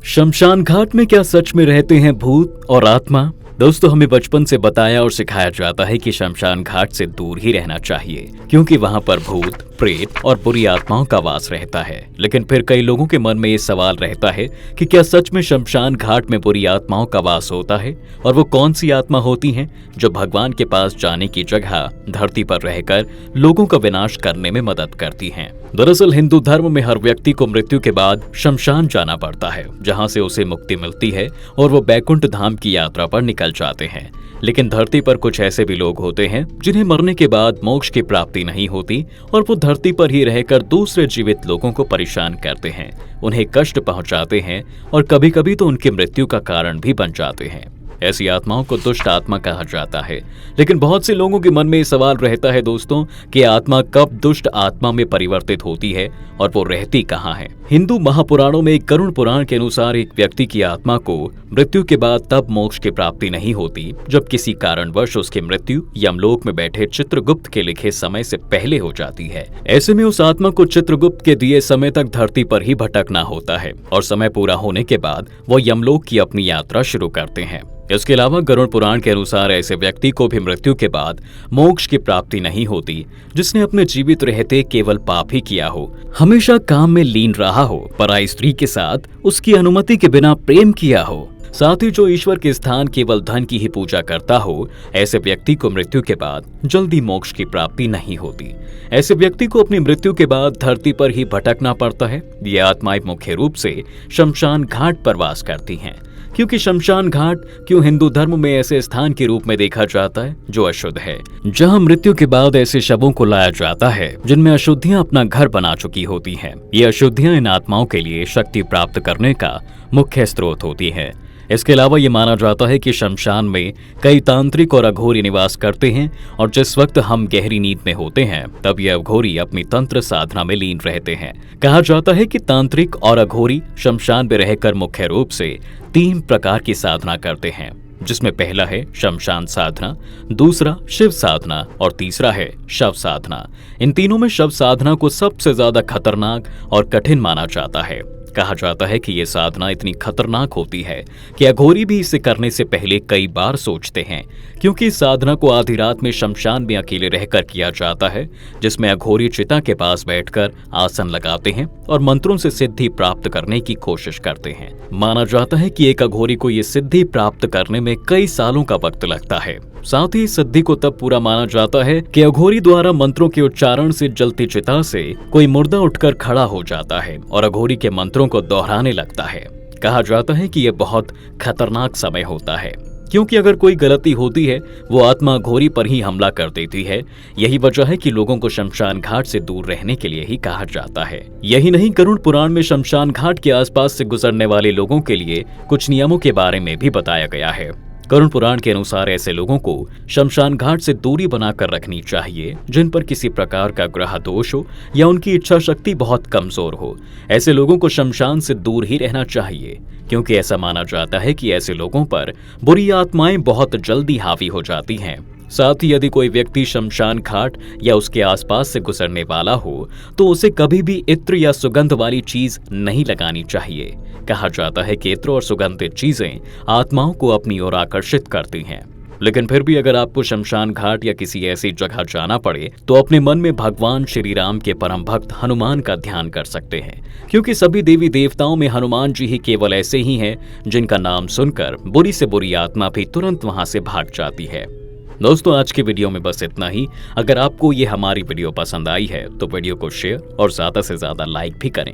शमशान घाट में क्या सच में रहते हैं भूत और आत्मा? दोस्तों, हमें बचपन से बताया और सिखाया जाता है कि शमशान घाट से दूर ही रहना चाहिए क्योंकि वहां पर भूत, प्रेत और बुरी आत्माओं का वास रहता है। लेकिन फिर कई लोगों के मन में ये सवाल रहता है कि क्या सच में शमशान घाट में बुरी आत्माओं का वास होता है, और वो कौन सी आत्मा होती हैं जो भगवान के पास जाने की जगह धरती पर रहकर लोगों का विनाश करने में मदद करती हैं। दरअसल हिंदू धर्म में हर व्यक्ति को मृत्यु के बाद शमशान जाना पड़ता है, जहां से उसे मुक्ति मिलती है और वो बैकुंठ धाम की यात्रा पर निकल जाते हैं। लेकिन धरती पर कुछ ऐसे भी लोग होते हैं जिन्हें मरने के बाद मोक्ष की प्राप्ति नहीं होती और वो धरती पर ही रहकर दूसरे जीवित लोगों को परेशान करते हैं, उन्हें कष्ट पहुंचाते हैं और कभी कभी तो उनकी मृत्यु का कारण भी बन जाते हैं। ऐसी आत्माओं को दुष्ट आत्मा कहा जाता है। लेकिन बहुत से लोगों के मन में ये सवाल रहता है दोस्तों कि आत्मा कब दुष्ट आत्मा में परिवर्तित होती है और वो रहती कहाँ है। हिंदू महापुराणों में गरुड़ पुराण के अनुसार एक व्यक्ति की आत्मा को मृत्यु के बाद तब मोक्ष की प्राप्ति नहीं होती जब किसी कारणवश उसकी मृत्यु यमलोक में बैठे चित्रगुप्त के लिखे समय से पहले हो जाती है। ऐसे में उस आत्मा को चित्रगुप्त के दिए समय तक धरती पर ही भटकना होता है और समय पूरा होने के बाद वो यमलोक की अपनी यात्रा शुरू करते हैं। इसके अलावा गरुड़ पुराण के अनुसार ऐसे व्यक्ति को भी मृत्यु के बाद मोक्ष की प्राप्ति नहीं होती जिसने अपने जीवित रहते केवल पाप ही किया हो, हमेशा काम में लीन रहा हो, पराई स्त्री के साथ उसकी अनुमति के बिना प्रेम किया हो, साथ ही जो ईश्वर के स्थान केवल धन की ही पूजा करता हो, ऐसे व्यक्ति को मृत्यु के बाद जल्दी मोक्ष की प्राप्ति नहीं होती। ऐसे व्यक्ति को अपनी मृत्यु के बाद धरती पर ही भटकना पड़ता है। ये आत्माएं मुख्य रूप से शमशान घाट पर वास करती हैं, क्योंकि शमशान घाट क्यों हिंदू धर्म में ऐसे स्थान के रूप में देखा जाता है जो अशुद्ध है, जहां मृत्यु के बाद ऐसे शवों को लाया जाता है जिनमें अशुद्धियां अपना घर बना चुकी होती हैं। ये अशुद्धियां इन आत्माओं के लिए शक्ति प्राप्त करने का मुख्य स्रोत होती है। इसके अलावा ये माना जाता है कि शमशान में कई तांत्रिक और अघोरी निवास करते हैं और जिस वक्त हम गहरी नींद में होते हैं तब ये अघोरी अपनी तंत्र साधना में लीन रहते हैं। कहा जाता है कि तांत्रिक और अघोरी शमशान में रहकर मुख्य रूप से 3 प्रकार की साधना करते हैं, जिसमें पहला है शमशान साधना, दूसरा शिव साधना और तीसरा है शव साधना। इन तीनों में शव साधना को सबसे ज्यादा खतरनाक और कठिन माना जाता है। कहा जाता है कि ये साधना इतनी खतरनाक होती है कि अघोरी भी इसे करने से पहले कई बार सोचते हैं, क्योंकि इस साधना को आधी रात में शमशान में अकेले रहकर किया जाता है, जिसमें अघोरी चिता के पास बैठकर आसन लगाते हैं और मंत्रों से सिद्धि प्राप्त करने की कोशिश करते हैं। माना जाता है कि एक अघोरी को ये सिद्धि प्राप्त करने में कई सालों का वक्त लगता है। साथ ही सिद्धि को तब पूरा माना जाता है कि अघोरी द्वारा मंत्रों के उच्चारण से जलती चिता से कोई मुर्दा उठकर खड़ा हो जाता है और अघोरी के मंत्रों को दोहराने लगता है। कहा जाता है कि यह बहुत खतरनाक समय होता है, क्योंकि अगर कोई गलती होती है वो आत्मा अघोरी पर ही हमला कर देती है। यही वजह है कि लोगों को शमशान घाट से दूर रहने के लिए ही कहा जाता है। यही नहीं, गरुड़ पुराण में शमशान घाट के आसपास से गुजरने वाले लोगों के लिए कुछ नियमों के बारे में भी बताया गया है। गरुड़ पुराण के अनुसार ऐसे लोगों को शमशान घाट से दूरी बनाकर रखनी चाहिए जिन पर किसी प्रकार का ग्रह दोष हो या उनकी इच्छा शक्ति बहुत कमजोर हो। ऐसे लोगों को शमशान से दूर ही रहना चाहिए, क्योंकि ऐसा माना जाता है कि ऐसे लोगों पर बुरी आत्माएं बहुत जल्दी हावी हो जाती हैं। साथ ही यदि कोई व्यक्ति शमशान घाट या उसके आसपास से गुजरने वाला हो तो उसे कभी भी इत्र या सुगंध वाली चीज नहीं लगानी चाहिए। कहा जाता है कि इत्र और सुगंधित चीजें आत्माओं को अपनी ओर आकर्षित करती हैं। लेकिन फिर भी अगर आपको शमशान घाट या किसी ऐसी जगह जाना पड़े तो अपने मन में भगवान श्री राम के परम भक्त हनुमान का ध्यान कर सकते हैं, क्योंकि सभी देवी देवताओं में हनुमान जी ही केवल ऐसे ही हैं जिनका नाम सुनकर बुरी से बुरी आत्मा भी तुरंत वहां से भाग जाती है। दोस्तों, आज की वीडियो में बस इतना ही। अगर आपको ये हमारी वीडियो पसंद आई है तो वीडियो को शेयर और ज्यादा से ज्यादा लाइक भी करें।